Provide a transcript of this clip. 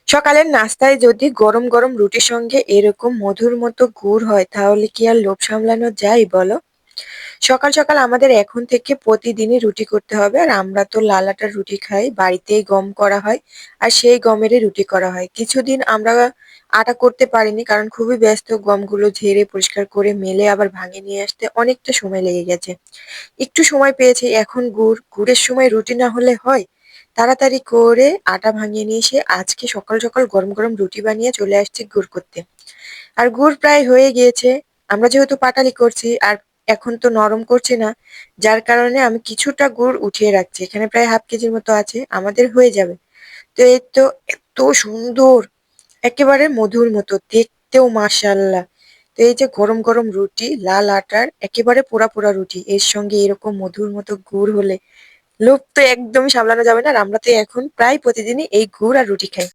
সকালের নাস্তায় যদি গরম গরম রুটির সঙ্গে এরকম মধুর মতো গুড় হয় তাহলে কি আর লোভ সামলানো যায় বলো? সকাল সকাল আমাদের এখন থেকে প্রতিদিনই রুটি করতে হবে। আর আমরা তো লাল আটার রুটি খাই, বাড়িতেই গম করা হয়। আর সেই গমেরই রুটি করা হয়। কিছুদিন আমরা আটা করতে পারিনি কারণ খুবই ব্যস্ত, গমগুলো ঝেড়ে পরিষ্কার করে মেলে আবার ভাঙে নিয়ে আসতে অনেকটা সময় লেগে গেছে। একটু সময় পেয়েছি, এখন গুড়ের সময় রুটি না হলে হয়? তাড়াতাড়ি করে আটা ভাঙিয়ে নিয়ে এসে আজকে সকাল সকাল গরম গরম রুটি বানিয়ে চলে আসছি গুড় করতে। আর গুড় প্রায় হয়ে গিয়েছে। আমরা যেহেতু পাটালি করছি আর এখন তো নরম করছি না, যার কারণে আমি কিছুটা গুড় উঠিয়ে রাখছি। এখানে প্রায় হাফ কেজির মতো আছে, আমাদের হয়ে যাবে। তো এই তো, এত সুন্দর, একেবারে মধুর মতো দেখতেও মাশাআল্লাহ। তো এই যে গরম গরম রুটি, লাল আটার একেবারে পোড়া পোড়া রুটি, এর সঙ্গে এরকম মধুর মতো গুড় হলে লোভ তো একদমই সামলানো যাবে না। আর আমরা তো এখন প্রায় প্রতিদিনই এই গুড় আর রুটি খাই।